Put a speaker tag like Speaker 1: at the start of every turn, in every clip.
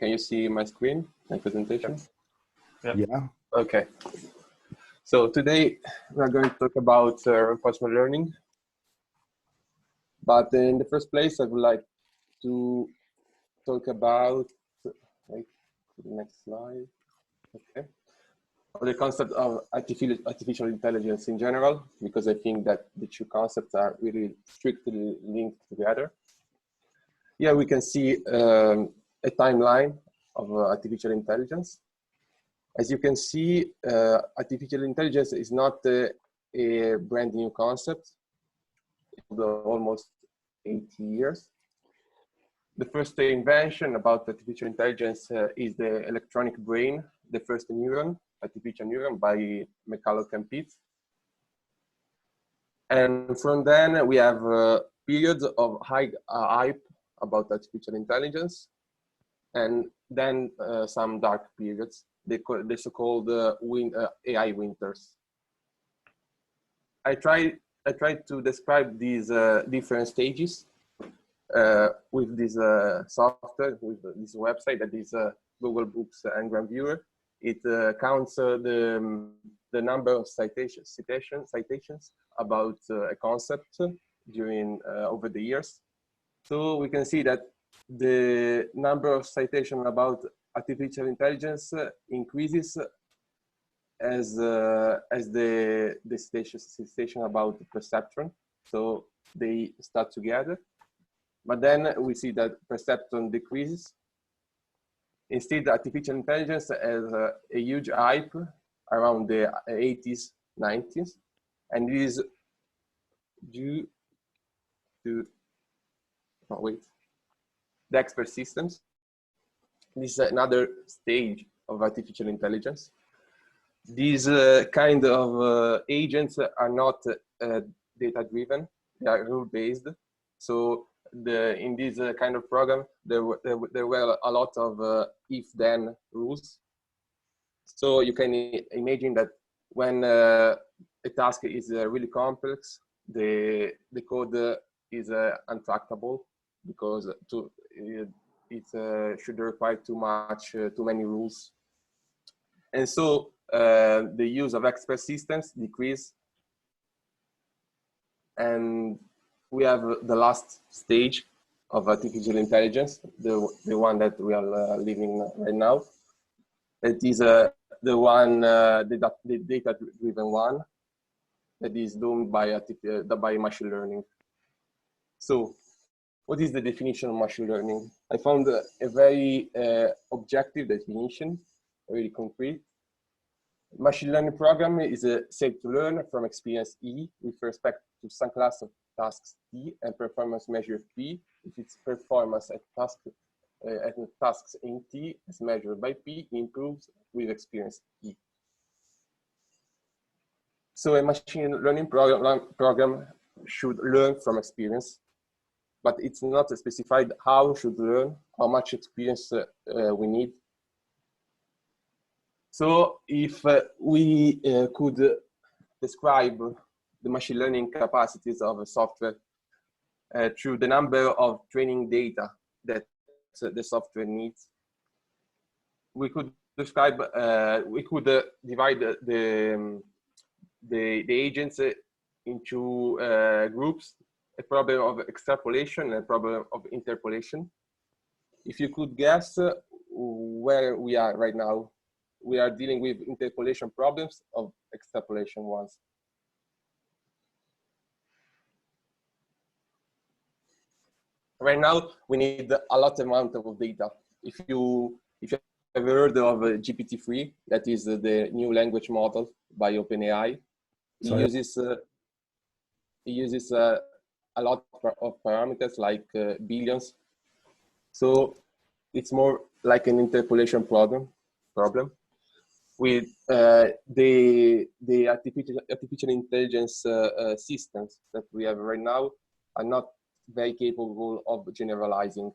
Speaker 1: Can you see my screen, my presentation?
Speaker 2: Yeah.
Speaker 1: Okay. So today we're going to talk about reinforcement learning. But in the first place, I would like to talk about, like, the next slide. Okay. The concept of artificial intelligence in general, because I think that the two concepts are really strictly linked together. Here we can see a timeline of artificial intelligence. As you can see, artificial intelligence is not a brand new concept. Almost 80 years. The first invention about artificial intelligence is the electronic brain, the first neuron, artificial neuron by McCulloch-Pitt. And from then we have periods of high hype about artificial intelligence, and then some dark periods, the so-called AI winters. I tried to describe these different stages with this software, with this website that is Google Books Ngram Viewer. It counts the number of citations about a concept during over the years. So we can see that the number of citations about artificial intelligence increases as the citation about perceptron. So they start together, but then we see that perceptron decreases. Instead, artificial intelligence has a huge hype around the 80s, 90s, and it is due to the expert systems. This is another stage of artificial intelligence. These kind of agents are not data-driven; they are rule-based. So in this kind of program, there were a lot of if-then rules. So you can imagine that when a task is really complex, the code is untractable because it should require too many rules. And so the use of expert systems decrease. And we have the last stage of artificial intelligence, the one that we are living right now. That is the one, the data-driven one, that is done by machine learning. So what is the definition of machine learning? I found a very objective definition, very concrete. Machine learning program is said to learn from experience E with respect to some class of tasks T and performance measure P if its performance at tasks in T as measured by P improves with experience E. So a machine learning program should learn from experience, but it's not specified how should learn, how much experience we need. So if we could describe the machine learning capacities of a software through the number of training data that the software needs, we could describe, we could divide the agents into groups, a problem of extrapolation and a problem of interpolation. If you could guess where we are right now, we are dealing with interpolation problems of extrapolation ones. Right now, we need a lot amount of data. If you have heard of GPT-3, that is the new language model by OpenAI, it uses a lot of parameters like billions. So it's more like an interpolation problem. With the artificial intelligence systems that we have right now are not very capable of generalizing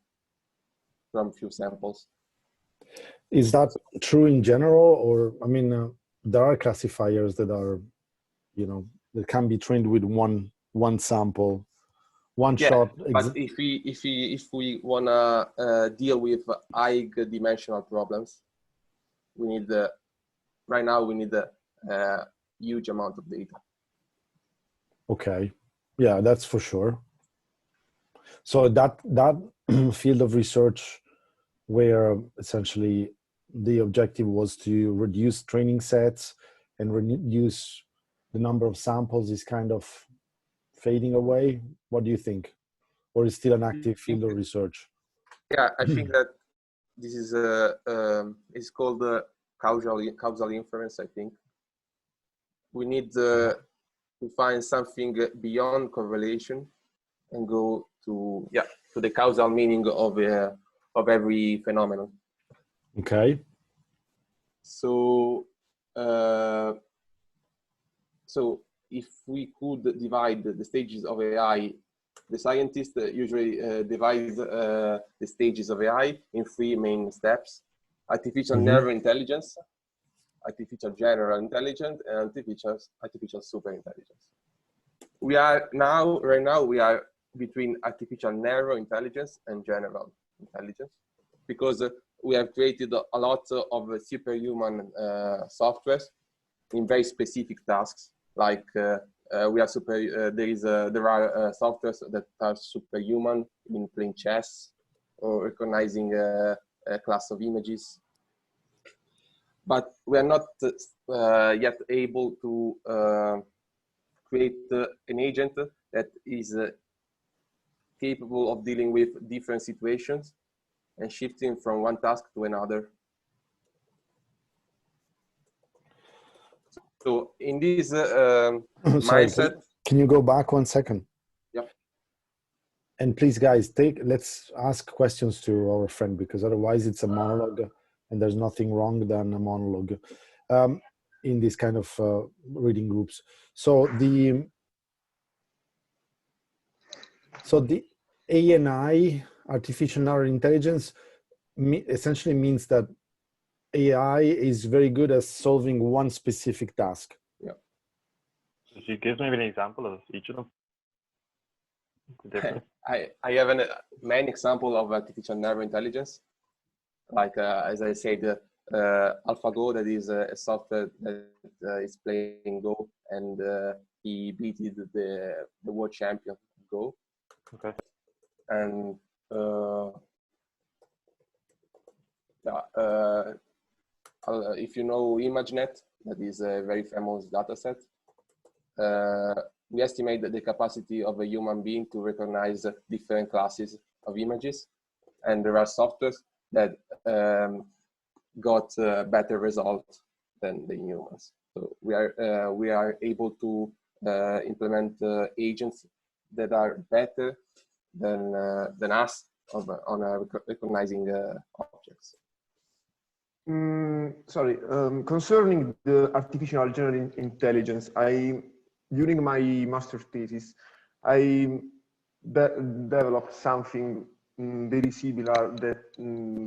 Speaker 1: from few samples.
Speaker 2: Is that true in general, or I mean, there are classifiers that are, that can be trained with one sample, one
Speaker 1: Yeah,
Speaker 2: shot.
Speaker 1: but if we wanna deal with high dimensional problems, we need right now we need a huge amount of data.
Speaker 2: Okay, yeah, that's for sure. So that field of research, where essentially the objective was to reduce training sets and reduce the number of samples, is kind of fading away. What do you think? Or is still an active field of research?
Speaker 1: Yeah, I think that this is it's called causal inference. I think we need to find something beyond correlation and go to the causal meaning of every phenomenon.
Speaker 2: Okay.
Speaker 1: So so if we could divide the stages of AI, the scientists usually divide the stages of AI in three main steps: artificial nerve intelligence, artificial general intelligence, and artificial super intelligence. We are now, right now, we are between artificial narrow intelligence and general intelligence, because we have created a lot of superhuman softwares in very specific tasks. Like we are there are softwares that are superhuman in playing chess or recognizing a class of images, but we are not yet able to create an agent that is capable of dealing with different situations and shifting from one task to another. So in this mindset,
Speaker 2: can you go back 1 second?
Speaker 1: Yeah.
Speaker 2: And please, guys, let's ask questions to our friend, because otherwise it's a monologue, and there's nothing wrong than a monologue in this kind of reading groups. So the ANI, artificial narrow intelligence, essentially means that AI is very good at solving one specific task.
Speaker 1: Yeah.
Speaker 3: So you give maybe an example of each of them?
Speaker 1: I have a main example of artificial narrow intelligence. Like, as I said, AlphaGo, that is a software that is playing Go, and he beat the world champion Go.
Speaker 3: Okay.
Speaker 1: And if you know ImageNet, that is a very famous data set, we estimate that the capacity of a human being to recognize different classes of images, and there are softwares that got better results than the humans. So we are able to implement agents that are better than us on recognizing objects.
Speaker 4: Sorry, concerning the artificial general intelligence, during my master thesis, I developed something very similar that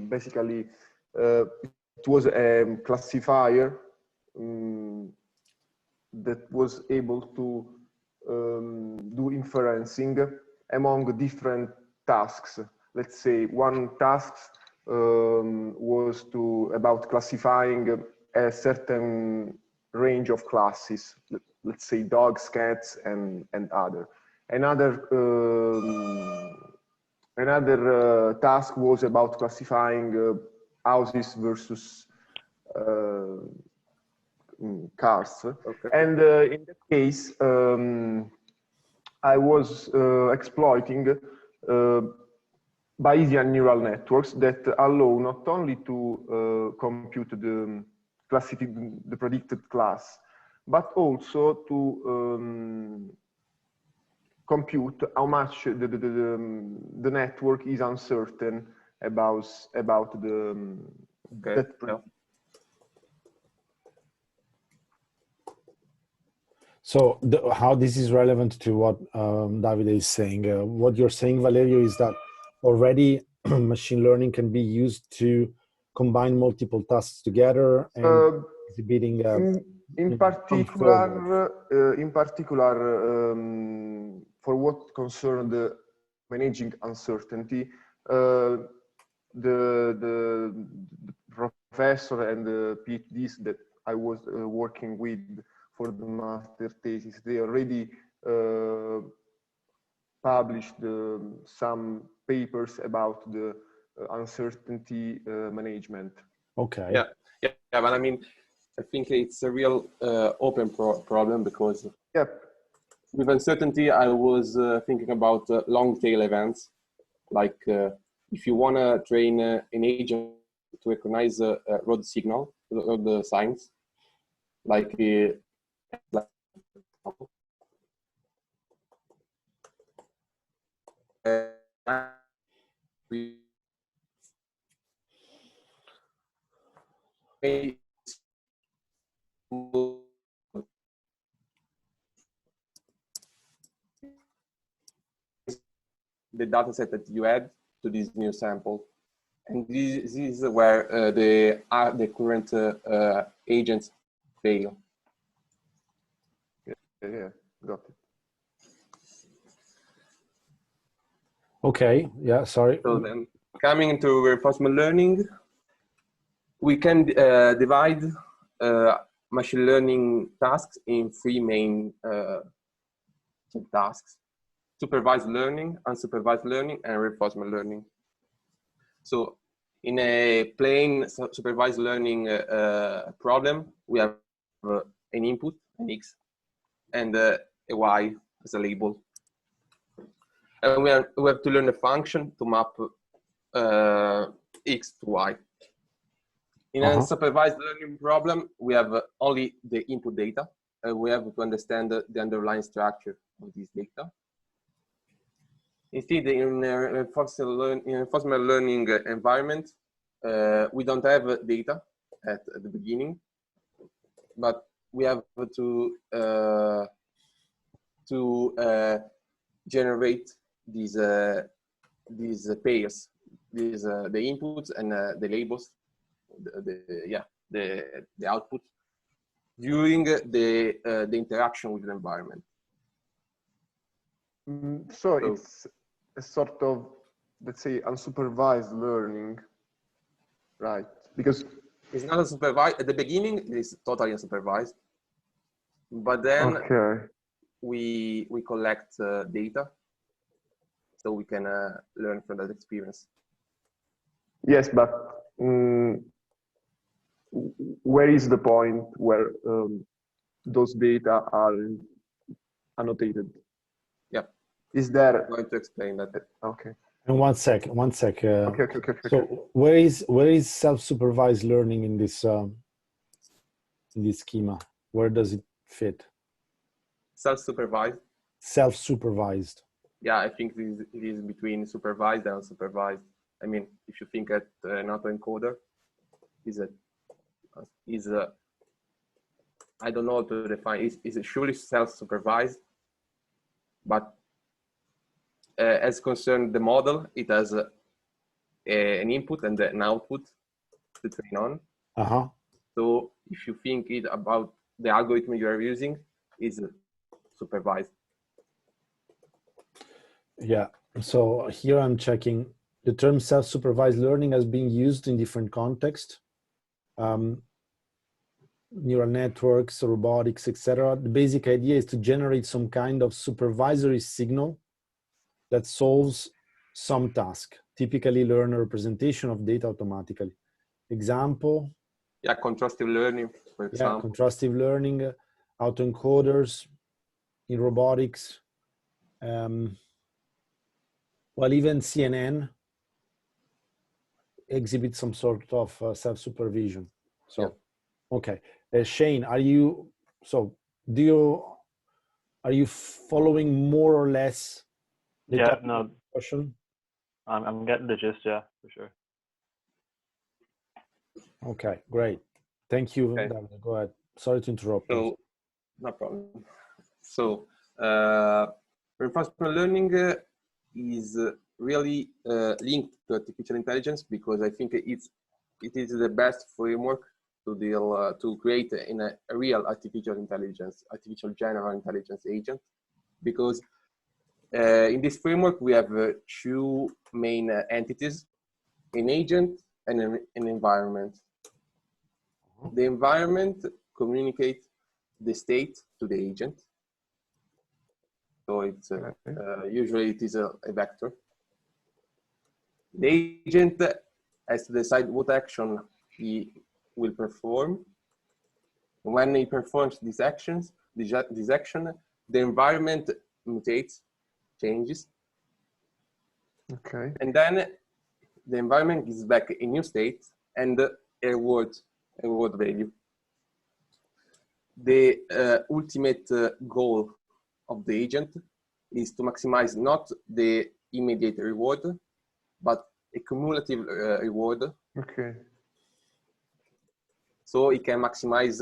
Speaker 4: basically it was a classifier that was able to do inferencing among different tasks. Let's say one task was about classifying a certain range of classes, let's say dogs, cats, and other. Another task was about classifying houses versus cars. Okay. And in that case, I was exploiting Bayesian neural networks that allow not only to compute the predicted class, but also to compute how much the network is uncertain about the
Speaker 2: So how this is relevant to what Davide is saying. What you're saying, Valerio, is that already machine learning can be used to combine multiple tasks together and exhibiting
Speaker 4: in particular for what concerned the managing uncertainty, the professor and the PhDs that I was working with for the master thesis, they already published some papers about the uncertainty management.
Speaker 2: Okay.
Speaker 1: Yeah, but I mean, I think it's a real open problem because
Speaker 4: Yep.
Speaker 1: with uncertainty, I was thinking about long tail events, like if you want to train an agent to recognize a road signal, road signs, like we the data set that you add to this new sample. And this is where the current agents fail.
Speaker 4: Yeah, got it.
Speaker 2: Okay. Yeah. Sorry.
Speaker 1: So then, coming into reinforcement learning, we can divide machine learning tasks in three main tasks: supervised learning, unsupervised learning, and reinforcement learning. So in a plain supervised learning problem, we have an input, an X, and a Y as a label. And we have to learn a function to map X to Y. In a supervised learning problem, we have only the input data, and we have to understand the underlying structure of this data. Instead, in a reinforcement learning environment, we don't have data at the beginning, but we have to generate these pairs, the inputs and the labels, the output during the interaction with the environment.
Speaker 4: So it's a sort of, let's say, unsupervised learning, right? Because
Speaker 1: it's not unsupervised at the beginning. It's totally unsupervised, but then we collect data, so we can learn from that experience.
Speaker 4: Yes, but where is the point where those data are annotated?
Speaker 1: Yep.
Speaker 4: Is there?
Speaker 1: I'm going to explain that.
Speaker 4: Okay.
Speaker 2: And one sec.
Speaker 4: Okay.
Speaker 2: So where is self-supervised learning in this schema? Where does it fit?
Speaker 1: Self-supervised.
Speaker 2: Self-supervised.
Speaker 1: Yeah, I think it is between supervised and unsupervised. I mean, if you think at an autoencoder, is I don't know how to define. Is it surely self-supervised? But as concerned the model, it has an input and an output to train on. So if you think it about the algorithm you are using, is supervised.
Speaker 2: Yeah. So here I'm checking the term self-supervised learning as being used in different contexts. Neural networks, robotics, etc. The basic idea is to generate some kind of supervisory signal that solves some task, typically learn a representation of data automatically. Example?
Speaker 1: Yeah, contrastive learning, for example.
Speaker 2: Yeah, contrastive learning, autoencoders in robotics. Well, even CNN exhibits some sort of self-supervision. So, yeah. Okay. Shane, are you following more or less the question?
Speaker 3: I'm getting the gist, yeah, for sure.
Speaker 2: Okay, great. Thank you.
Speaker 1: Okay.
Speaker 2: Go ahead. Sorry to interrupt.
Speaker 1: So, no problem. So, reinforcement learning is really linked to artificial intelligence because I think it is the best framework to create in a real artificial general intelligence agent, because In this framework, we have two main entities, an agent and an environment. The environment communicates the state to the agent. So it's usually it is a vector. The agent has to decide what action he will perform. When he performs these actions, the environment mutates, changes.
Speaker 4: Okay.
Speaker 1: And then the environment gives back a new state and a reward value. The ultimate goal of the agent is to maximize not the immediate reward, but a cumulative reward.
Speaker 4: Okay.
Speaker 1: So it can maximize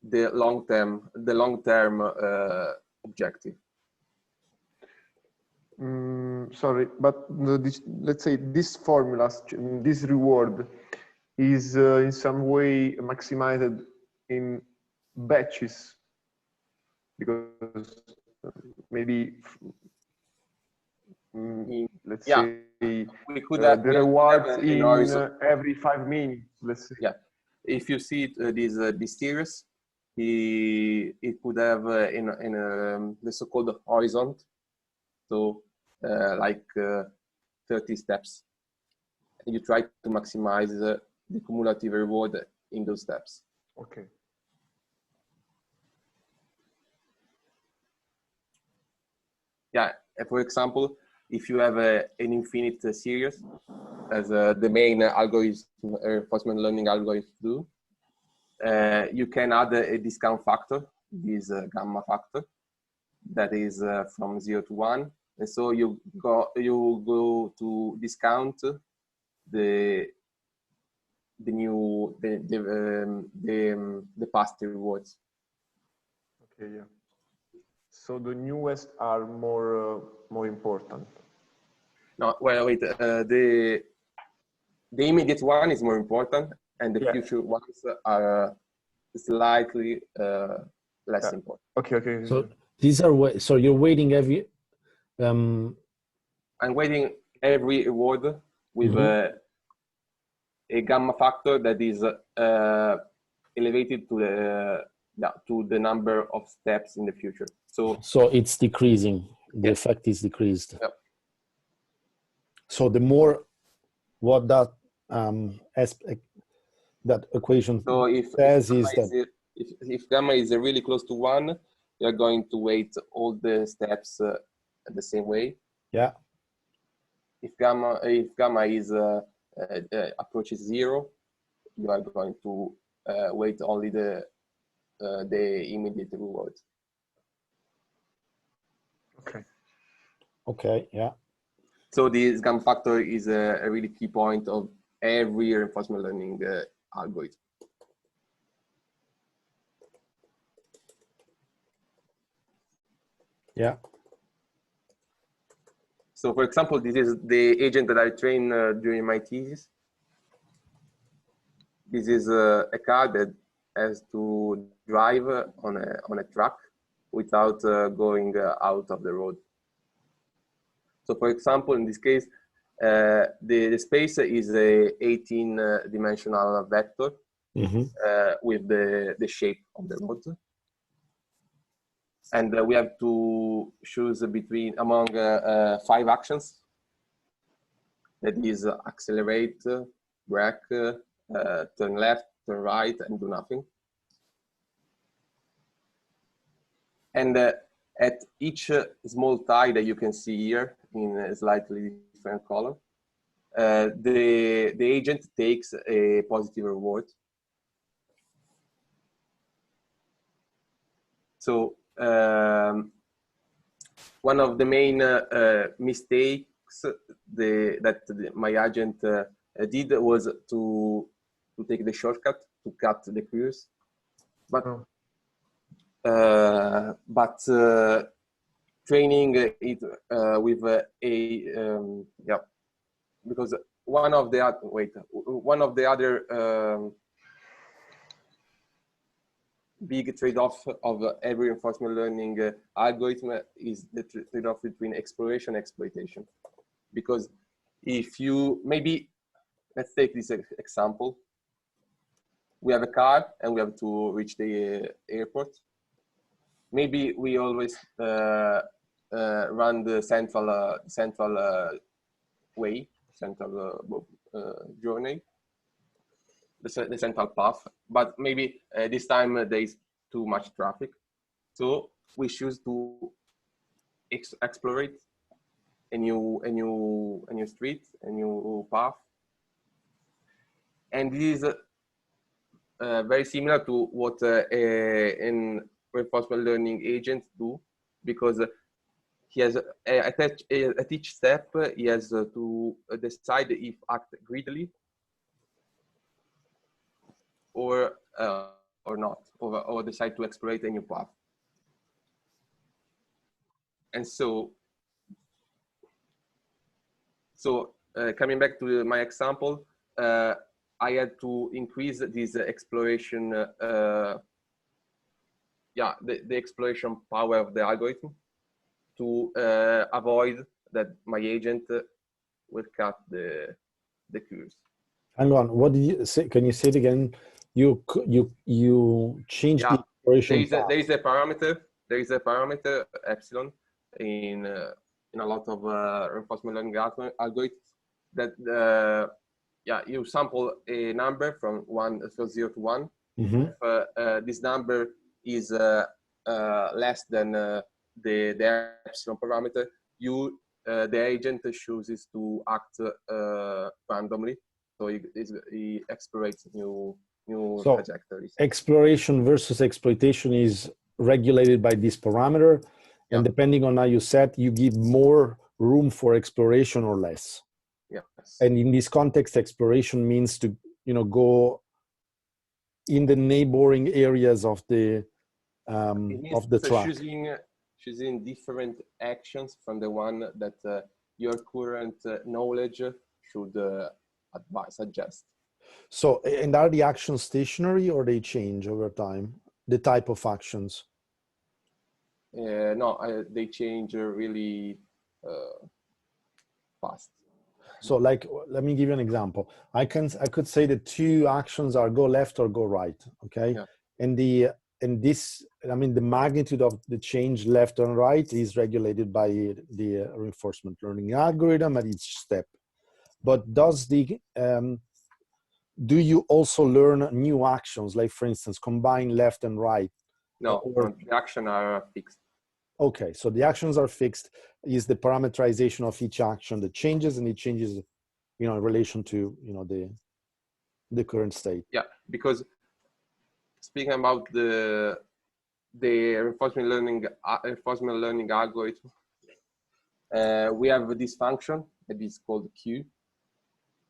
Speaker 1: the long-term objective.
Speaker 4: Sorry, but let's say this formula, this reward is in some way maximized in batches, because maybe let's say
Speaker 1: we could
Speaker 4: the rewards in every 5 minutes, let's say.
Speaker 1: Yeah, if you see this series, it could have in the so-called horizon, so like 30 steps, and you try to maximize the cumulative reward in those steps.
Speaker 4: Okay.
Speaker 1: Yeah, for example, if you have an infinite series, as the main algorithm, reinforcement learning algorithms do, you can add a discount factor, this gamma factor, that is from 0 to 1, and so you go to discount the past rewards.
Speaker 4: Okay, yeah. So the newest are more important.
Speaker 1: No, well, wait. The immediate one is more important, and the future ones are slightly less important.
Speaker 4: Okay, okay.
Speaker 2: So these are so you're waiting every.
Speaker 1: I'm weighting every reward with a gamma factor that is elevated to the number of steps in the future. So
Speaker 2: it's decreasing. The effect is decreased.
Speaker 1: Yep.
Speaker 2: So the more what that aspect, that equation says is that
Speaker 1: if gamma is really close to 1, you're going to weight all the steps the same way.
Speaker 2: Yeah.
Speaker 1: If gamma is approaches 0, you are going to weight only the immediate reward.
Speaker 4: Okay.
Speaker 2: Okay. Yeah.
Speaker 1: So this gamma factor is a really key point of every reinforcement learning algorithm.
Speaker 2: Yeah.
Speaker 1: So, for example, this is the agent that I trained during my thesis. This is a car that has to drive on a track without going out of the road. So, for example, in this case, the space is a 18-dimensional vector with the shape of the road. And we have to choose among 5 actions. That is accelerate, brake, turn left, turn right, and do nothing. And at each small tie that you can see here in a slightly different color, the agent takes a positive reward. So one of the main mistakes that my agent did was to take the shortcut to cut the queues, but training it with because one of the other big trade-off of every reinforcement learning algorithm is the trade-off between exploration and exploitation. Because if you, maybe, let's take this example. We have a car and we have to reach the airport. Maybe we always run the central way, central journey, the central path. But maybe this time there is too much traffic, so we choose to explore a new street, a new path, and this is very similar to what an reinforcement learning agent do, because he has at each step he has to decide if act greedily or not, or decide to exploit a new path. And so coming back to my example, I had to increase this exploration, the exploration power of the algorithm to avoid that my agent will cut the curves.
Speaker 2: Hang on, what did you say? Can you say it again? You changed the exploration path.
Speaker 1: There is a parameter epsilon in a lot of reinforcement learning algorithms that you sample a number from 0 to 1.
Speaker 2: Mm-hmm.
Speaker 1: If this number is less than the epsilon parameter, the agent chooses to act randomly. So he explorates new trajectories.
Speaker 2: Exploration versus exploitation is regulated by this parameter, and depending on how you set, you give more room for exploration or less.
Speaker 1: Yes.
Speaker 2: And in this context, exploration means to go in the neighboring areas of the track.
Speaker 1: Choosing different actions from the one that your current knowledge should suggest.
Speaker 2: So, and are the actions stationary or they change over time? The type of actions?
Speaker 1: No, they change really fast.
Speaker 2: So, like, let me give you an example. I could say the two actions are go left or go right. Okay,
Speaker 1: yeah.
Speaker 2: And the magnitude of the change left and right is regulated by the reinforcement learning algorithm at each step. But do you also learn new actions, like for instance, combine left and right?
Speaker 1: No, the actions are fixed.
Speaker 2: Okay, so the actions are fixed. Is the parameterization of each action that changes, and it changes, in relation to the current state.
Speaker 1: Yeah, because speaking about the reinforcement learning algorithm, we have this function that is called Q.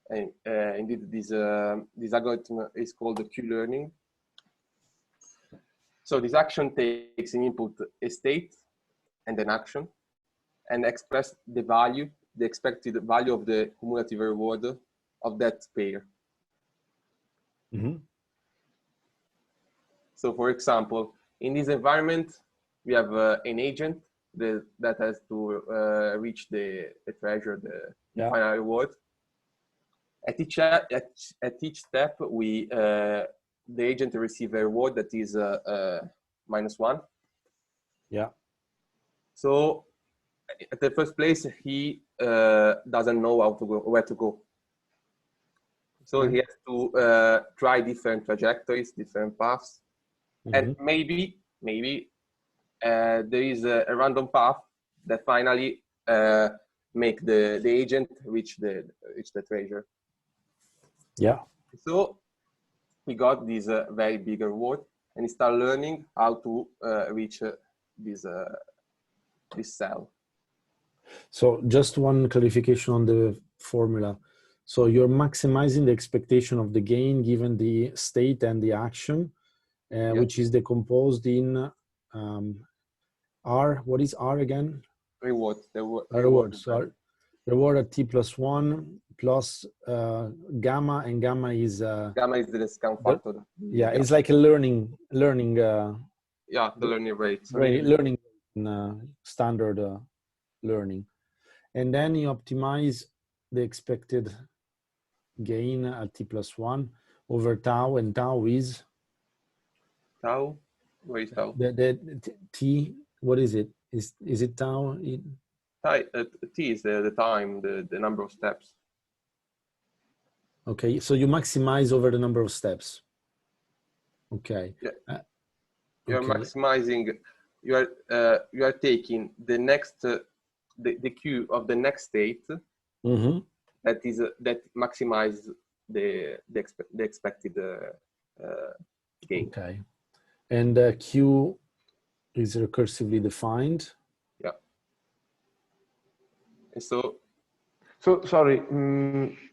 Speaker 1: And indeed, this algorithm is called the Q-learning. So this action takes an input, a state, and an action, and express the expected value of the cumulative reward of that pair.
Speaker 2: Mm-hmm.
Speaker 1: So, for example, in this environment, we have an agent that has to reach the treasure, the final reward. At each step, the agent receives a reward that is -1.
Speaker 2: Yeah.
Speaker 1: So at the first place, he doesn't know where to go. So he has to try different trajectories, different paths, and maybe there is a random path that finally make the agent reach the treasure.
Speaker 2: Yeah.
Speaker 1: So he got this very big reward, and he started learning how to reach this cell.
Speaker 2: So just one clarification on the formula. So you're maximizing the expectation of the gain given the state and the action, which is decomposed in R. What is R again?
Speaker 1: Reward.
Speaker 2: Rewards. reward at t+1 plus gamma, and gamma is
Speaker 1: Gamma is the discount
Speaker 2: The-
Speaker 1: factor.
Speaker 2: yeah, it's like a learning
Speaker 1: Yeah, the learning rate. Sorry.
Speaker 2: learning standard learning, and then you optimize the expected gain at t+1 over tau, and tau is
Speaker 1: Tau? Where is tau?
Speaker 2: the t. What is it? Is it tau?
Speaker 1: T is the time, the number of steps.
Speaker 2: Okay, so you maximize over the number of steps. Okay.
Speaker 1: Yeah. You're
Speaker 2: okay.
Speaker 1: maximizing. You are taking the next the queue of the next state
Speaker 2: Mm-hmm.
Speaker 1: that maximizes the expected gain.
Speaker 2: Okay, and q is recursively defined.
Speaker 1: Yeah. And so
Speaker 4: So sorry.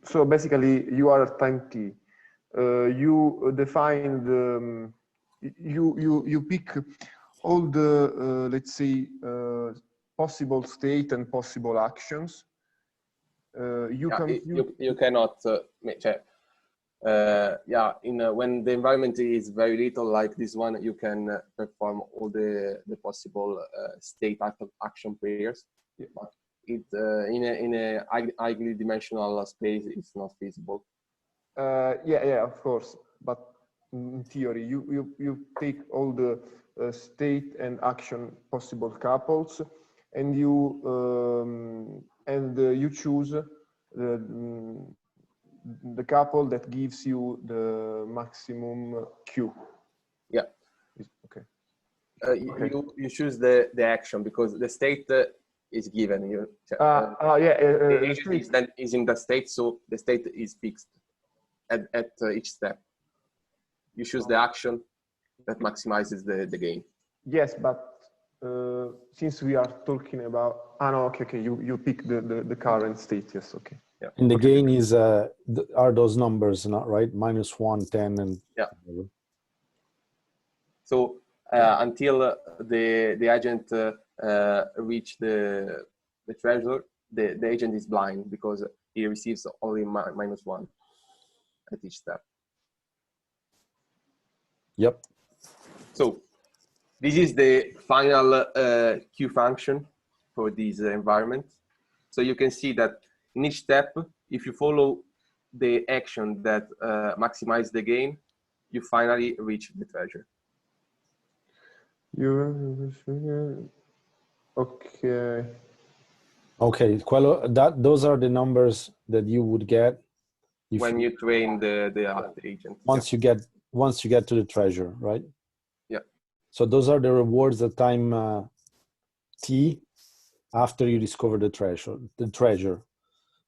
Speaker 4: So basically, you are at time t. You define the. You pick all the let's say possible state and possible actions. You can.
Speaker 1: you cannot when the environment is very little like this one, you can perform all the possible state action pairs. But it in a highly dimensional space, it's not feasible.
Speaker 4: Yeah, of course. But in theory, you take all the state and action possible couples, and you choose the couple that gives you the maximum Q.
Speaker 1: Yeah.
Speaker 4: Okay.
Speaker 1: You choose the action because the state is given. The agent is in the state, so the state is fixed at each step. You choose the action that maximizes the gain.
Speaker 4: Yes, but since we are talking about, okay, you pick the current state. Yes, okay.
Speaker 1: Yeah.
Speaker 2: And the gain is are those numbers, not right? -1, 10, and
Speaker 1: yeah. So until the agent reach the treasure, the agent is blind because he receives only -1 at each step.
Speaker 2: Yep.
Speaker 1: So this is the final Q function for this environment. So you can see that in each step, if you follow the action that maximizes the gain, you finally reach the treasure.
Speaker 4: Okay.
Speaker 2: Okay, those are the numbers that you would get
Speaker 1: when you train the agent.
Speaker 2: Once you get to the treasure, right?
Speaker 1: Yeah.
Speaker 2: So those are the rewards at time t after you discover the treasure.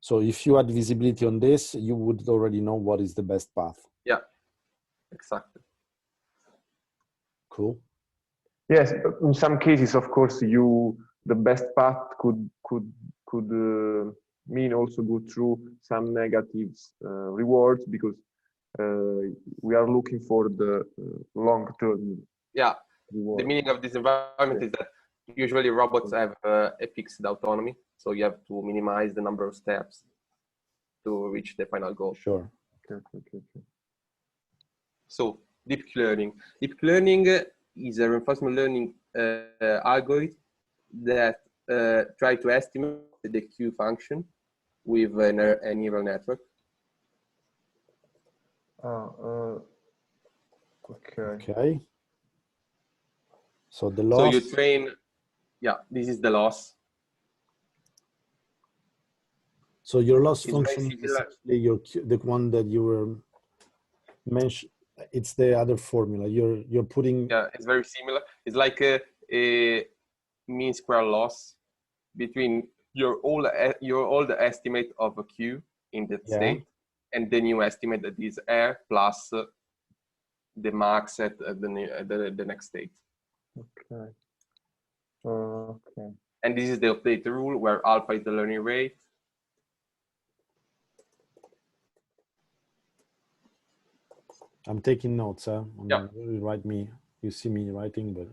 Speaker 2: So if you had visibility on this, you would already know what is the best path.
Speaker 1: Yeah, exactly.
Speaker 2: Cool.
Speaker 4: Yes, in some cases, of course, the best path could mean also go through some negatives rewards because we are looking for the long-term.
Speaker 1: Yeah,
Speaker 4: reward.
Speaker 1: The meaning of this environment is that usually robots have a fixed autonomy, so you have to minimize the number of steps to reach the final goal.
Speaker 2: Sure.
Speaker 4: Okay.
Speaker 1: So deep learning. Deep learning is a reinforcement learning algorithm that try to estimate the Q function with a neural network.
Speaker 2: Okay. So the loss.
Speaker 1: So you train. Yeah, this is the loss.
Speaker 2: So your loss
Speaker 1: It's
Speaker 2: function is actually the one that you were mentioned. It's the other formula. You're putting.
Speaker 1: Yeah, it's very similar. It's like a mean square loss between your old estimate of a Q in that state and the new estimate that is R plus the max at the next state.
Speaker 4: Okay. Okay.
Speaker 1: And this is the update rule where alpha is the learning rate.
Speaker 2: I'm taking notes.
Speaker 1: Yeah.
Speaker 2: You see me writing, but.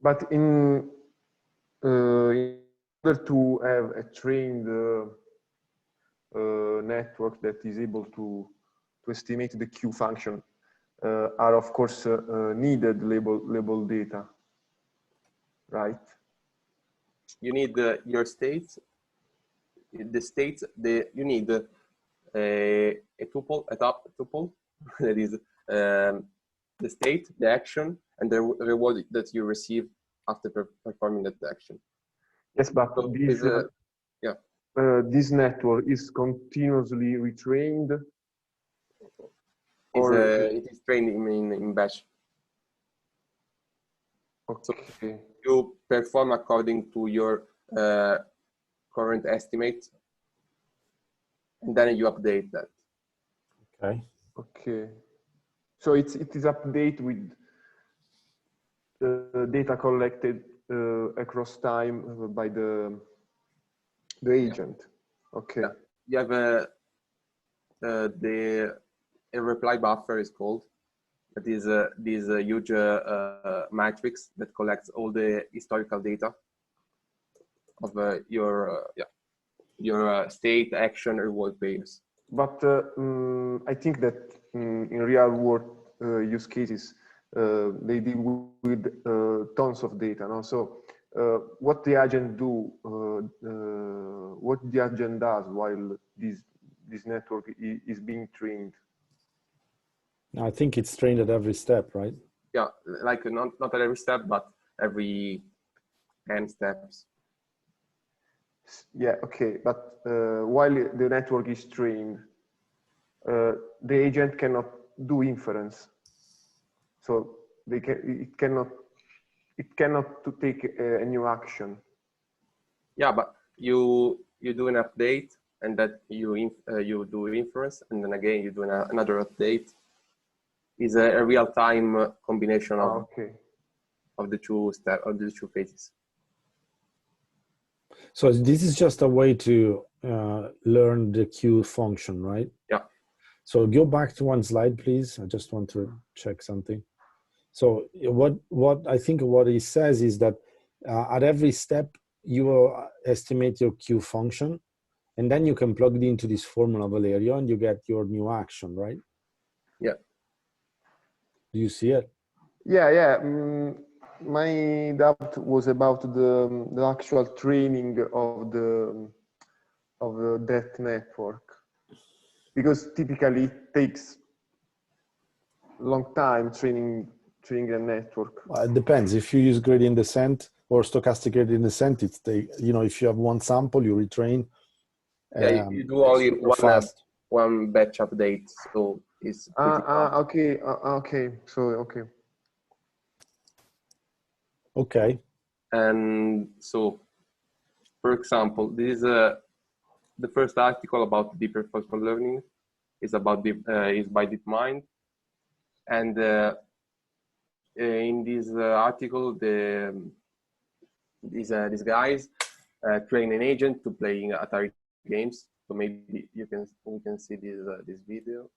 Speaker 4: But in to have a trained network that is able to estimate the Q function, are of course needed label data, right?
Speaker 1: You need your states. The states, you need a tuple, a top tuple that is the state, the action, and the reward that you receive after performing that action.
Speaker 4: Yes, but
Speaker 1: So
Speaker 4: this, this network is continuously retrained.
Speaker 1: It is trained in batch.
Speaker 4: Okay.
Speaker 1: So you perform according to your current estimate, and then you update that.
Speaker 2: Okay.
Speaker 4: Okay. So it is updated with data collected across time by the agent. Okay.
Speaker 1: Yeah. You have a reply buffer is called. That is this huge matrix that collects all the historical data of your state, action, reward pairs.
Speaker 4: But I think that in real world use cases, they deal with tons of data. No? So what the agent what the agent does while this network is being trained?
Speaker 2: I think it's trained at every step, right?
Speaker 1: Yeah, like not at every step, but every n steps.
Speaker 4: Yeah, okay, but while the network is trained, the agent cannot do inference. So it cannot to take a new action.
Speaker 1: Yeah, but you do an update, and that you do inference, and then again you do another update. Is a real-time combination of of the two phases.
Speaker 2: So this is just a way to learn the Q function, right?
Speaker 1: Yeah.
Speaker 2: So go back to one slide, please. I just want to check something. So what I think what he says is that at every step you will estimate your Q function, and then you can plug it into this formula Valerio, and you get your new action, right?
Speaker 1: Yeah.
Speaker 2: Do you see it?
Speaker 4: Yeah, yeah. My doubt was about the actual training of that network, because typically it takes a long time training a network.
Speaker 2: It depends. If you use gradient descent or stochastic gradient descent, it's if you have one sample, you retrain.
Speaker 1: Yeah, you do only one batch update, so it's pretty fast.
Speaker 4: Okay, okay. So
Speaker 2: okay.
Speaker 1: And so, for example, this is the first article about deep reinforcement learning is about is by DeepMind, and in this article, these guys train an agent to playing Atari games. So maybe we can see this video.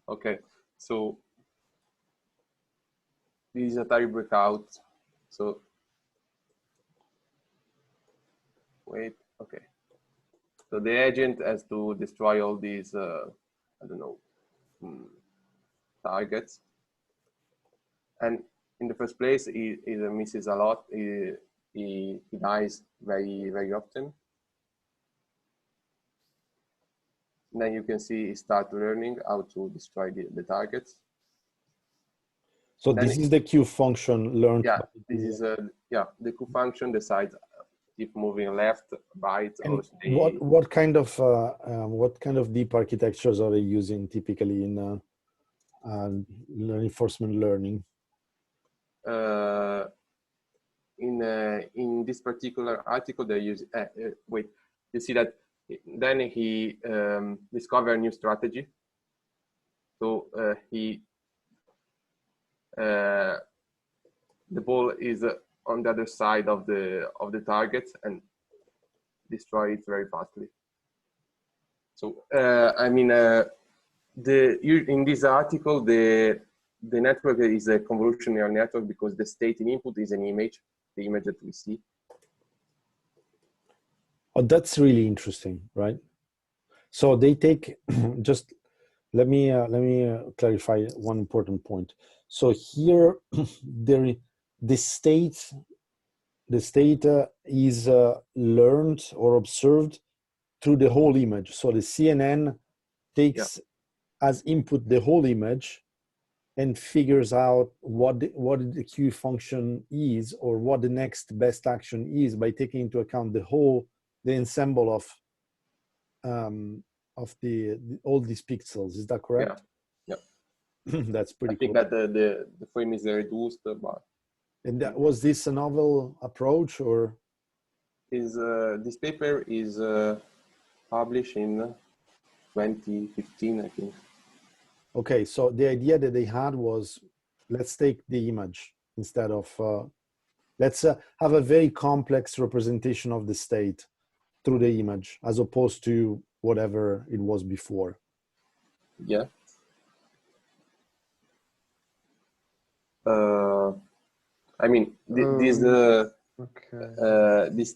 Speaker 1: Okay, so this is Atari Breakout. So wait, okay. So the agent has to destroy all these, I don't know, targets. And in the first place, he misses a lot. He dies very, very often. And then you can see he starts learning how to destroy the targets.
Speaker 2: So this is the Q function learned.
Speaker 1: Yeah, this is the Q function decides keep moving left, right.
Speaker 2: And what kind of deep architectures are they using typically in reinforcement learning?
Speaker 1: In this particular article, they use wait. You see that then he discovered a new strategy. So the ball is on the other side of the target and destroy it very fastly. So I mean, in this article, the network is a convolutional neural network because the state in input is an image, the image that we see.
Speaker 2: Oh, that's really interesting, right? So they take just let me clarify one important point. So here, the state is learned or observed through the whole image. So the CNN takes as input the whole image and figures out what the Q function is or what the next best action is by taking into account the ensemble of all these pixels. Is that correct?
Speaker 1: Yeah.
Speaker 2: That's pretty
Speaker 1: I think
Speaker 2: cool.
Speaker 1: that the frame is reduced, but.
Speaker 2: And was this a novel approach, or?
Speaker 1: This paper is published in 2015, I think.
Speaker 2: Okay, so the idea that they had was, let's take the image instead of, let's have a very complex representation of the state through the image, as opposed to whatever it was before.
Speaker 1: Yeah. I mean, this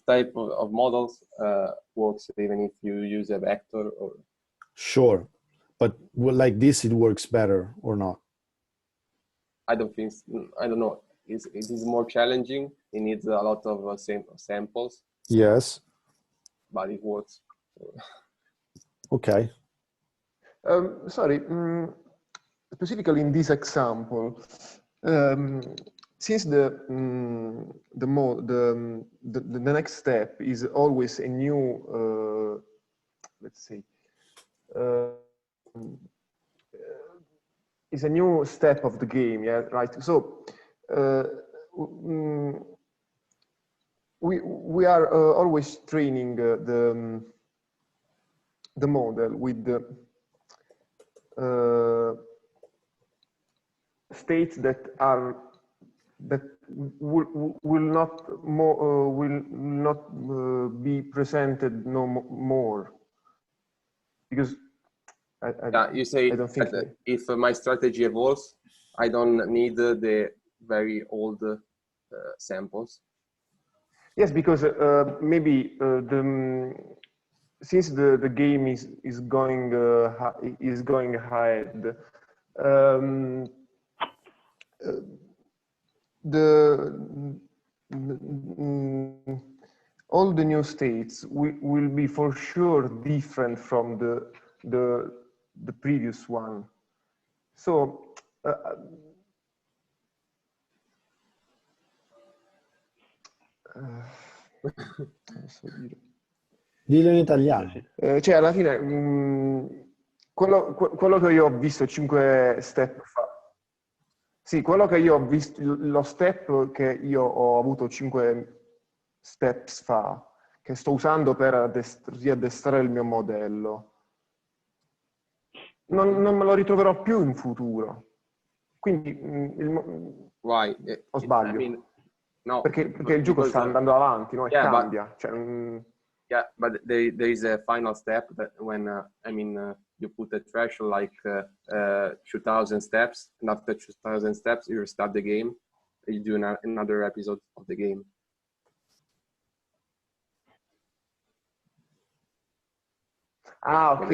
Speaker 1: type of models works even if you use a vector or.
Speaker 2: Sure, but like this, it works better or not?
Speaker 1: I don't know. It is more challenging. It needs a lot of samples.
Speaker 2: Yes.
Speaker 1: But it works.
Speaker 2: Okay.
Speaker 4: Sorry, specifically in this example, since the next step is always a new, let's say, is a new step of the game, yeah, right? So we are always training the model with the states that will not be presented no more, because
Speaker 1: you say
Speaker 4: I don't think
Speaker 1: that if my strategy evolves, I don't need the very old samples.
Speaker 4: Yes, because maybe since the game is going ahead, all the new states will be for sure different from the previous one. So
Speaker 2: Dillo in italiano.
Speaker 4: Cioè, alla fine, quello che io ho visto 5 step fa. Sì, quello che io ho visto, lo step che io ho avuto 5 steps fa, che sto usando per riaddestrare il mio modello, non me lo ritroverò più in futuro. Quindi,
Speaker 1: Why?
Speaker 4: o sbaglio?
Speaker 1: I mean, no,
Speaker 4: perché il gioco sta andando avanti, no? E cambia.
Speaker 1: Yeah, but there is a final step that when you put a threshold like 2,000 steps, and after 2,000 steps you restart the game, you do another episode of the game.
Speaker 4: Ah, ok.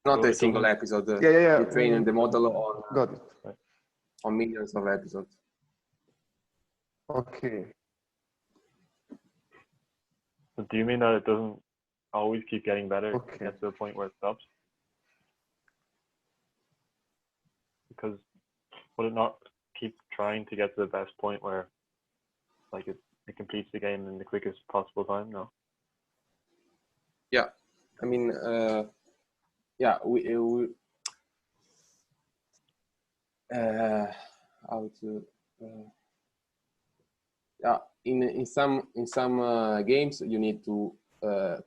Speaker 1: Not a single episode.
Speaker 4: Yeah.
Speaker 1: You train the model
Speaker 4: Got it.
Speaker 1: on millions of episodes.
Speaker 4: Okay.
Speaker 3: So do you mean that it doesn't always keep getting better?
Speaker 4: Okay.
Speaker 3: It gets to a point where it stops? Because would it not keep trying to get to the best point where, like, it completes the game in the quickest possible time? No.
Speaker 1: Yeah, I mean, yeah, how to. Yeah, in some games you need to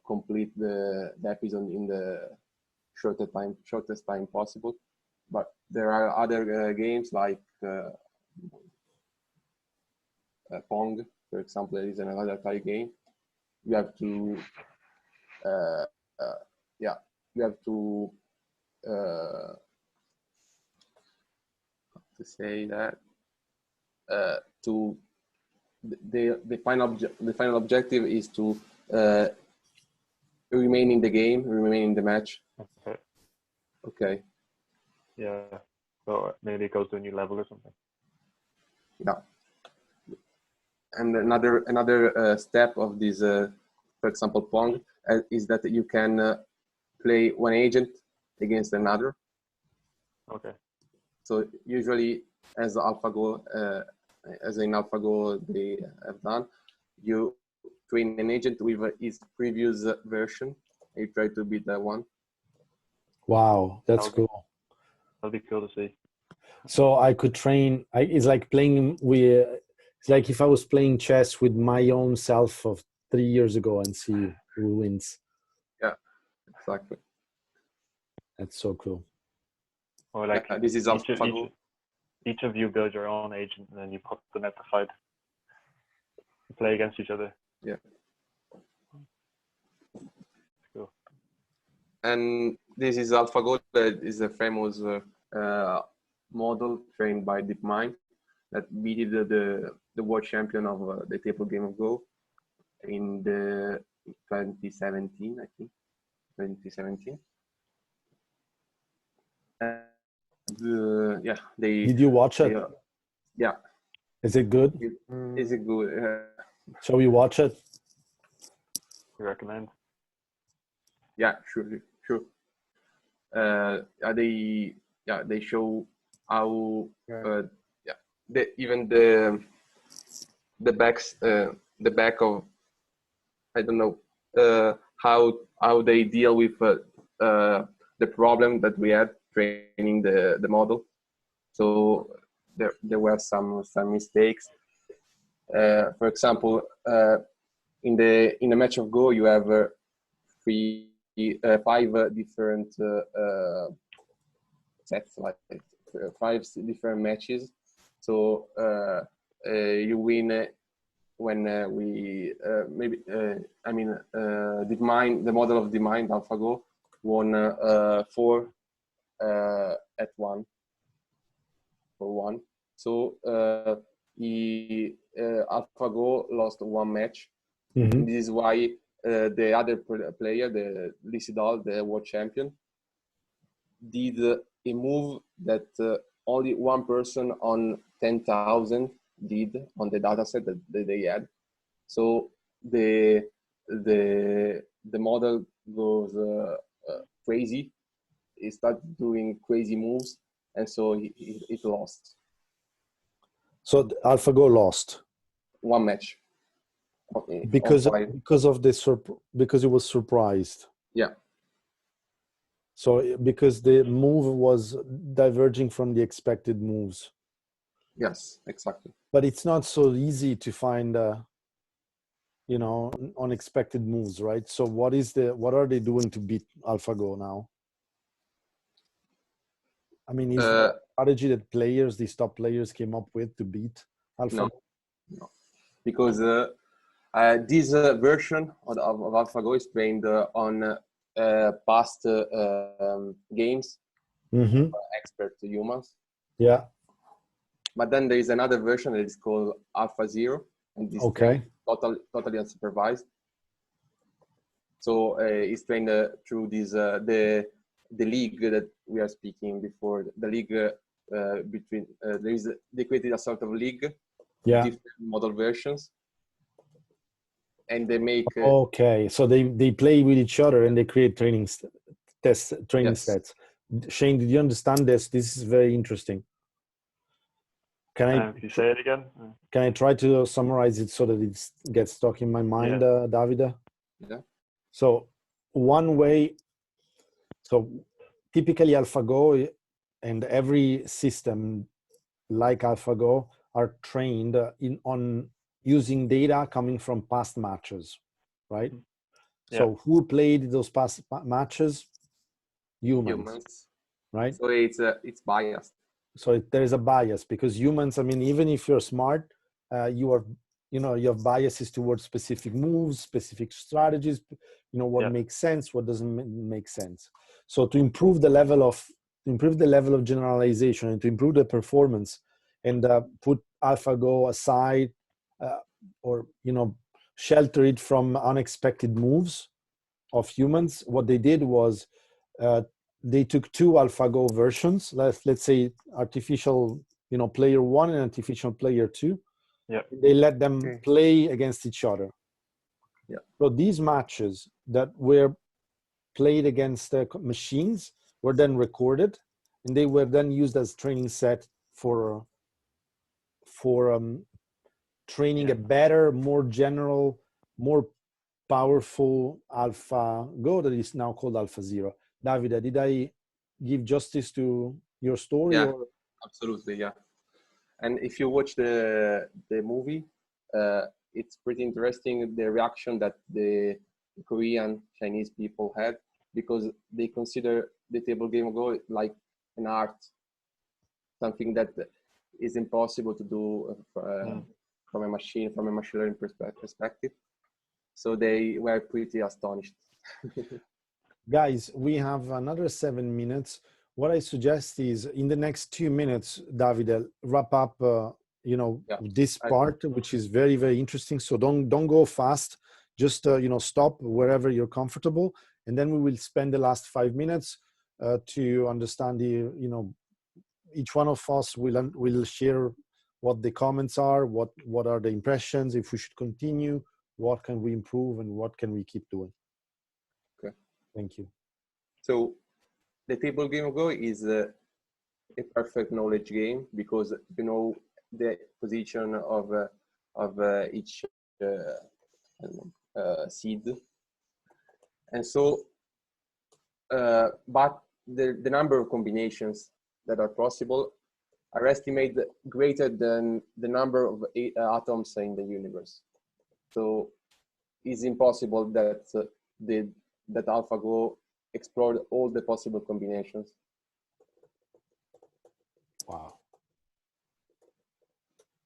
Speaker 1: complete the episode in the shortest time possible, but there are other games like Pong, for example. There is another type game. You have to you have to say that to the final objective is to remain in the game, remain in the match.
Speaker 3: Okay.
Speaker 1: Okay.
Speaker 3: Yeah. So maybe it goes to a new level or something.
Speaker 1: Yeah. And another step of this, for example, Pong, is that you can play one agent against another.
Speaker 3: Okay.
Speaker 1: So usually, as AlphaGo, as in AlphaGo they have done, you train an agent with his previous version. You try to beat that one.
Speaker 2: Wow, that's
Speaker 3: Okay.
Speaker 2: cool.
Speaker 3: That'll be cool to see.
Speaker 2: So I could train. It's like playing with. It's like if I was playing chess with my own self of 3 years ago and see who wins.
Speaker 1: Yeah, exactly.
Speaker 2: That's so cool.
Speaker 3: Or like
Speaker 1: This is AlphaGo.
Speaker 3: each of you build your own agent and then you put them at the fight. You play against each other.
Speaker 1: Yeah.
Speaker 3: Cool.
Speaker 1: And this is AlphaGo, that is a famous model trained by DeepMind that beat the world champion of the table game of Go in the 2017, I think. 2017. Yeah, they.
Speaker 2: Did you watch it?
Speaker 1: Yeah.
Speaker 2: Is it good?
Speaker 1: Is it good?
Speaker 2: Shall we watch it?
Speaker 3: You recommend?
Speaker 1: Yeah, sure. They show how even the back of, I don't know, how they deal with the problem that we had training the model. So there were some mistakes. For example, in the match of Go, you have 5 different sets, like 5 different matches. So you win when DeepMind, the model of DeepMind, AlphaGo, won 4 at 1 for 1. So AlphaGo lost 1 match.
Speaker 2: Mm-hmm.
Speaker 1: This is why the other player, the Lisidal, the world champion, did a move that only one person on 10,000 did on the dataset that they had. So the model goes crazy. It started doing crazy moves, and so it lost.
Speaker 2: So AlphaGo lost
Speaker 1: 1 match
Speaker 2: because it was surprised.
Speaker 1: Yeah.
Speaker 2: So because the move was diverging from the expected moves.
Speaker 1: Yes, exactly.
Speaker 2: But it's not so easy to find unexpected moves, right? So what are they doing to beat AlphaGo now? I mean, is there a strategy that these top players came up with to beat AlphaGo?
Speaker 1: No. Because this version of AlphaGo is trained on past games, expert humans.
Speaker 2: Yeah.
Speaker 1: But then there is another version that is called AlphaZero, and this is totally unsupervised. So it's trained through this the league that we are speaking before. The league between they created a sort of league, different model versions, and they make.
Speaker 2: So they play with each other and they create training sets. Shane, did you understand this? This is very interesting.
Speaker 3: Can you say it again?
Speaker 2: Can I try to summarize it so that it gets stuck in my mind, Davide?
Speaker 1: Yeah.
Speaker 2: So one way, so typically AlphaGo and every system like AlphaGo are trained on using data coming from past matches, right?
Speaker 3: Yeah.
Speaker 2: So who played those past matches?
Speaker 1: Humans.
Speaker 2: Right?
Speaker 1: So it's biased.
Speaker 2: So there is a bias because humans, I mean, even if you're smart, you are, you have biases towards specific moves, specific strategies, what
Speaker 3: Yeah.
Speaker 2: makes sense, what doesn't make sense. So to improve the level of generalization and to improve the performance and put AlphaGo aside or, shelter it from unexpected moves of humans, what they did was they took two AlphaGo versions, let's say artificial, player 1 and artificial player 2.
Speaker 3: Yeah.
Speaker 2: They let them
Speaker 4: Okay.
Speaker 2: play against each other.
Speaker 1: Yeah.
Speaker 2: So these matches that were played against machines were then recorded, and they were then used as training set for training
Speaker 3: Yeah.
Speaker 2: a better, more general, more powerful AlphaGo that is now called AlphaZero. Davide, did I give justice to your story?
Speaker 1: Yeah.
Speaker 2: Or?
Speaker 1: Absolutely, yeah. And if you watch the movie, it's pretty interesting the reaction that the Korean Chinese people had, because they consider the table game Go like an art, something that is impossible to do from a machine learning perspective. So they were pretty astonished.
Speaker 2: Guys, we have another 7 minutes. What I suggest is in the next 2 minutes, Davide, wrap up, this part, which is very, very interesting. So don't go fast. Just, stop wherever you're comfortable. And then we will spend the last 5 minutes to understand each one of us will share what the comments are, what are the impressions, if we should continue, what can we improve, and what can we keep doing.
Speaker 1: Okay.
Speaker 2: Thank you.
Speaker 1: So the table game Go is a perfect knowledge game because you know the position of each seed, and so but the number of combinations that are possible are estimated greater than the number of atoms in the universe. So it's impossible that that AlphaGo explored all the possible combinations.
Speaker 2: Wow.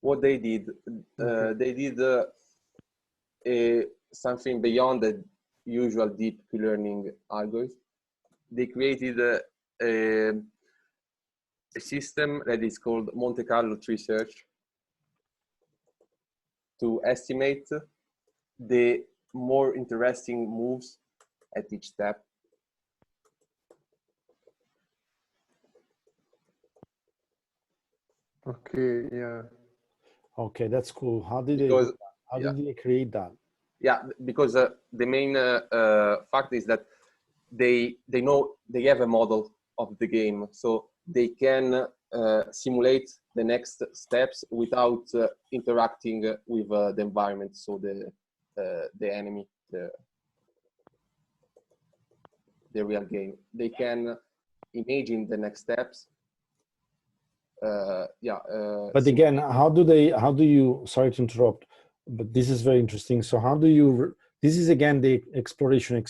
Speaker 1: What they did, they did something beyond the usual deep learning algorithm. They created a system that is called Monte Carlo tree search to estimate the more interesting moves at each step.
Speaker 4: Okay, yeah.
Speaker 2: Okay, that's cool. How did
Speaker 1: Because,
Speaker 2: did they create that?
Speaker 1: Yeah, because the main fact is that they know they have a model of the game, so they can simulate the next steps without interacting with the environment. So the enemy, the real game, they can imagine the next steps.
Speaker 2: But again, how do you, sorry to interrupt, but this is very interesting. So how do you, this is again the exploration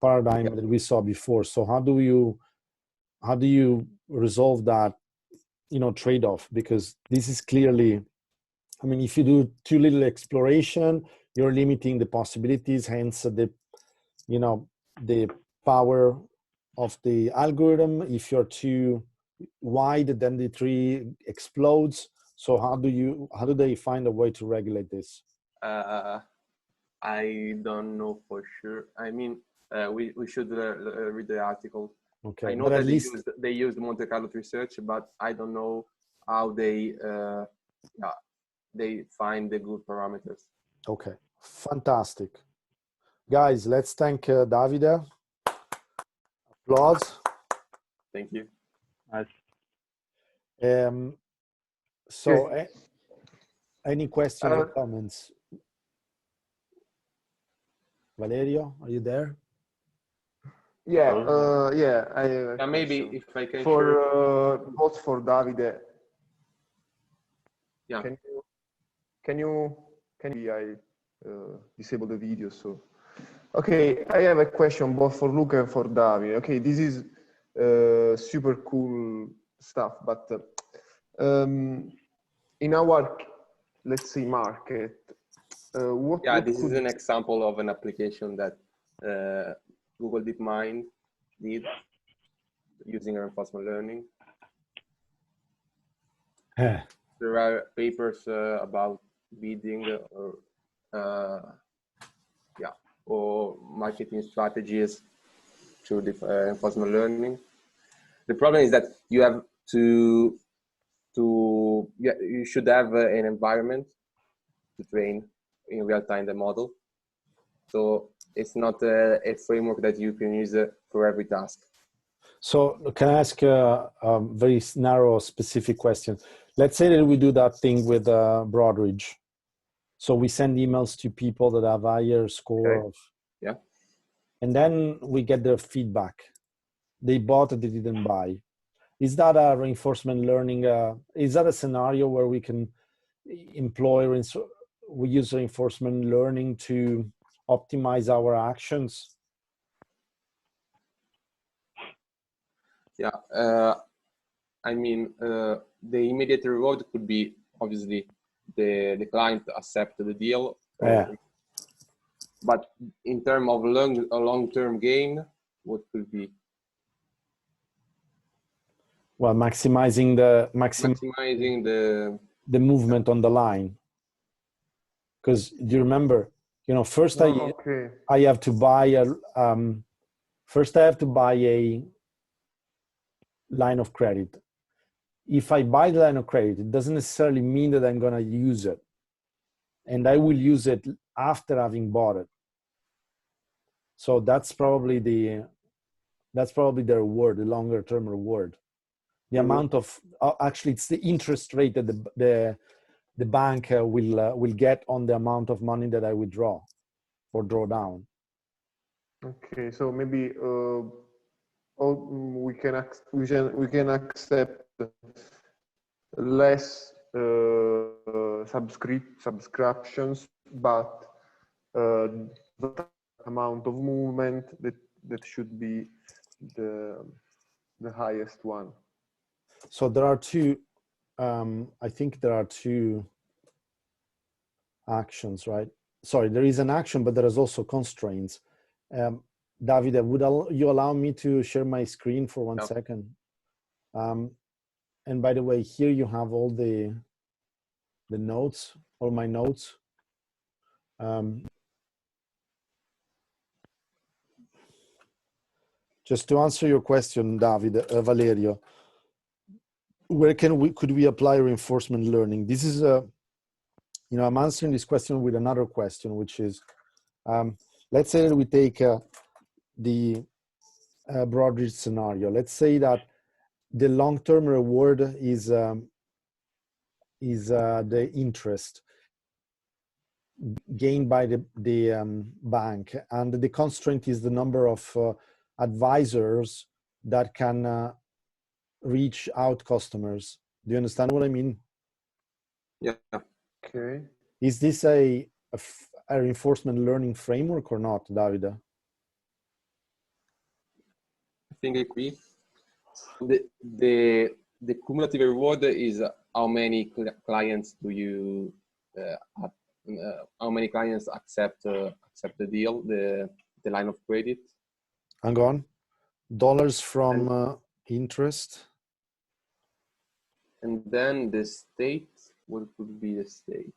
Speaker 2: paradigm that we saw before. So how do you resolve that, trade-off? Because this is clearly, I mean, if you do too little exploration, you're limiting the possibilities, hence the power of the algorithm. If you're too wide, then the tree explodes. So how do they find a way to regulate this?
Speaker 1: I don't know for sure. I mean, we should read the article.
Speaker 2: Okay,
Speaker 1: I know
Speaker 2: but
Speaker 1: that
Speaker 2: at least
Speaker 1: they used Monte Carlo research, but I don't know how they find the good parameters.
Speaker 2: Okay, fantastic, guys. Let's thank Davide. Applause.
Speaker 1: Thank you.
Speaker 3: Nice.
Speaker 2: So, any questions or comments?
Speaker 4: Valerio,
Speaker 2: are you there?
Speaker 4: Yeah, yeah.
Speaker 1: Maybe if I can
Speaker 4: for both for Davide.
Speaker 1: Yeah.
Speaker 4: can you I disable the video? So, okay, I have a question both for Luca and for David. Okay, this is super cool stuff, but in our, let's say, market, what?
Speaker 1: Yeah,
Speaker 4: what
Speaker 1: this is
Speaker 4: could,
Speaker 1: an example of an application that Google DeepMind did using reinforcement learning.
Speaker 2: Yeah.
Speaker 1: There are papers about bidding or marketing strategies through reinforcement learning. The problem is that you have you should have an environment to train in real time the model. So it's not a framework that you can use for every task.
Speaker 2: So can I ask a very narrow, specific question? Let's say that we do that thing with Broadridge. So we send emails to people that have higher score of,
Speaker 1: yeah,
Speaker 2: and then we get their feedback. They bought or they didn't buy. Is that a reinforcement learning? Is that a scenario where we can we use reinforcement learning to optimize our actions?
Speaker 1: Yeah, I mean, the immediate reward could be obviously the client accept the deal.
Speaker 2: Yeah.
Speaker 1: But in terms of long-term gain, what could be?
Speaker 2: Well, maximizing the movement on the line. Because do you remember, first I have to buy a line of credit. If I buy the line of credit, it doesn't necessarily mean that I'm going to use it. And I will use it after having bought it. So that's probably the reward, the longer term reward. The amount of, actually it's the interest rate that the bank will get on the amount of money that I withdraw or draw down.
Speaker 4: Okay, so maybe we can accept less subscriptions, but the amount of movement that should be the highest one.
Speaker 2: So there are two. I think there are two actions, right? Sorry, there is an action, but there is also constraints. Davide, would you allow me to share my screen for 1 second? And by the way, here you have all the notes, all my notes. Just to answer your question, Valerio, where could we apply reinforcement learning? This is I'm answering this question with another question, which is, let's say that we take the Broadridge scenario. Let's say that the long-term reward is the interest gained by the bank, and the constraint is the number of advisors that can reach out customers. Do you understand what I mean?
Speaker 1: Yeah.
Speaker 4: Okay.
Speaker 2: Is this a reinforcement learning framework or not, Davide?
Speaker 1: I think it could be. The cumulative reward is how many clients do you how many clients accept the deal, the line of credit.
Speaker 2: Hang on. Dollars from interest.
Speaker 1: And then the state, what could be the state?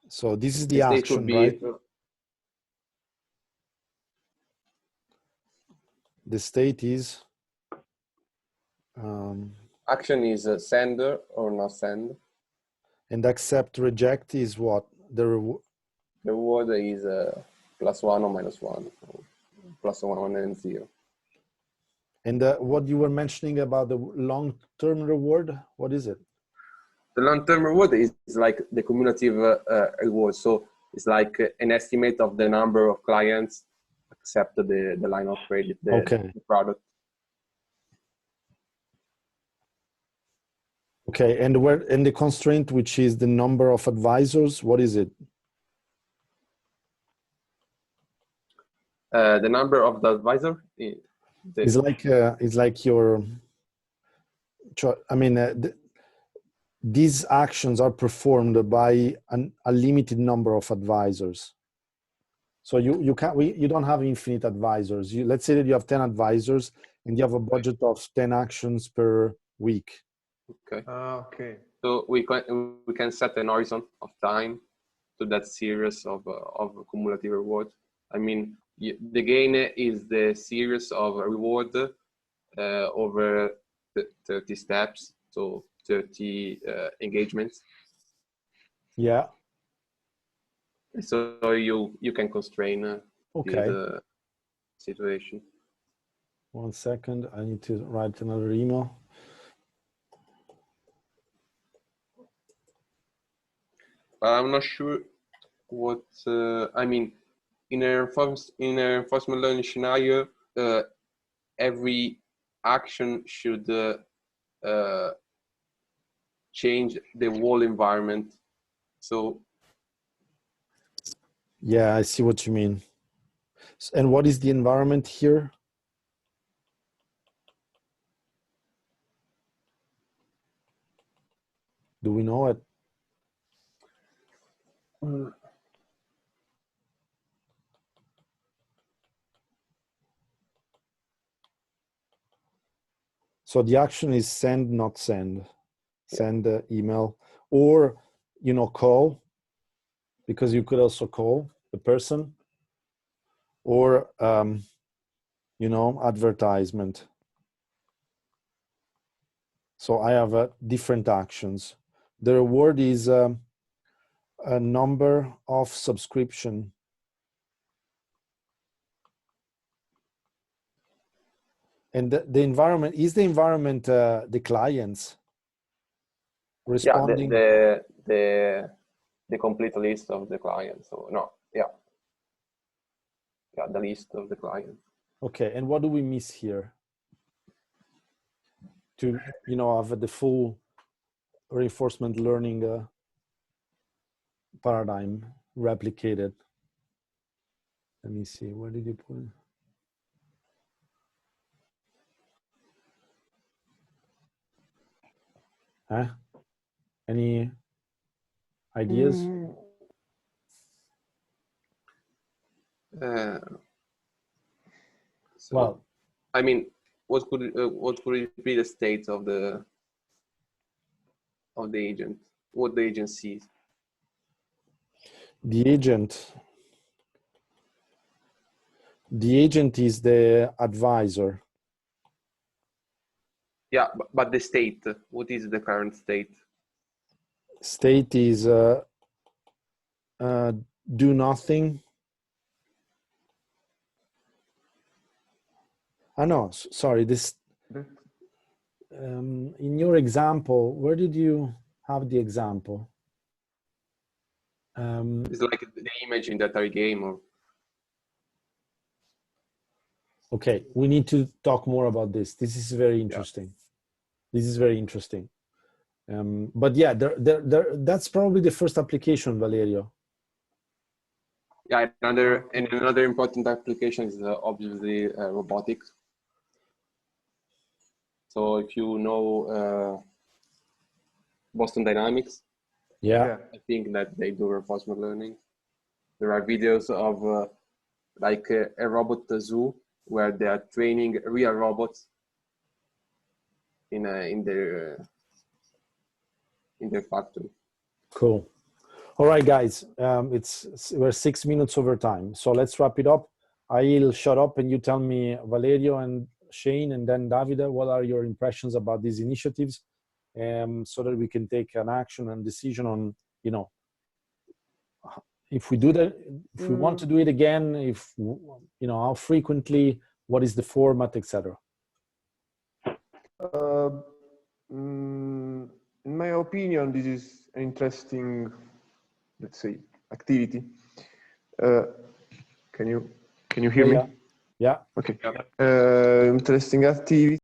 Speaker 2: So this is the action, right? The state is
Speaker 1: action is send or not send.
Speaker 2: And accept, reject is what? The
Speaker 1: reward is +1 or -1, or +1 and 0.
Speaker 2: And what you were mentioning about the long-term reward, what is it?
Speaker 1: The long-term reward is like the cumulative reward. So it's like an estimate of the number of clients accept the line of credit, the product.
Speaker 2: Okay, and the constraint, which is the number of advisors, what is it?
Speaker 1: The number of the advisor.
Speaker 2: It's like your. I mean, these actions are performed by a limited number of advisors. So you don't have infinite advisors. Let's say that you have 10 advisors and you have a budget of 10 actions per week.
Speaker 1: Okay.
Speaker 4: Okay.
Speaker 1: So we can set an horizon of time to that series of cumulative reward. I mean, the gain is the series of reward over 30 steps, so 30 engagements.
Speaker 2: Yeah.
Speaker 1: So you can constrain
Speaker 2: Okay.
Speaker 1: this situation.
Speaker 2: 1 second, I need to write another email.
Speaker 1: But I'm not sure what I mean. In a reinforcement learning scenario, every action should change the whole environment. So
Speaker 2: Yeah, I see what you mean. And what is the environment here? Do we know it? So the action is send, not send. Send the email, or call, because you could also call the person, or advertisement. So I have different actions. The reward is a number of subscription. And the environment, is the environment the clients responding?
Speaker 1: Yeah, the complete list of the clients. So no, yeah, the list of the clients.
Speaker 2: Okay, and what do we miss here to have the full reinforcement learning paradigm replicated? Let me see, where did you put it? Huh? Any ideas?
Speaker 1: So,
Speaker 2: Well,
Speaker 1: I mean, what could it be the state of the agent? What the agent sees?
Speaker 2: The agent is the advisor.
Speaker 1: Yeah, but the state. What is the current state?
Speaker 2: State is do nothing. No, sorry. This in your example, where did you have the example?
Speaker 1: It's like the image in that Atari game, or
Speaker 2: okay, we need to talk more about this. This is very interesting. Yeah. This is very interesting. But yeah, that's probably the first application, Valerio.
Speaker 1: Yeah, another important application is obviously robotics. So if you know Boston Dynamics,
Speaker 2: yeah,
Speaker 1: I think that they do reinforcement learning. There are videos of like a robot zoo where they are training real robots in their factory.
Speaker 2: Cool. All right, guys, we're 6 minutes over time, so let's wrap it up. I'll shut up and you tell me, Valerio and Shane, and then Davide, what are your impressions about these initiatives, so that we can take an action and decision on, if we do that, if we want to do it again, if how frequently, what is the format, etc.
Speaker 4: In my opinion, this is an interesting, let's say, activity. Can you hear me?
Speaker 2: Yeah.
Speaker 4: Okay. Interesting activity.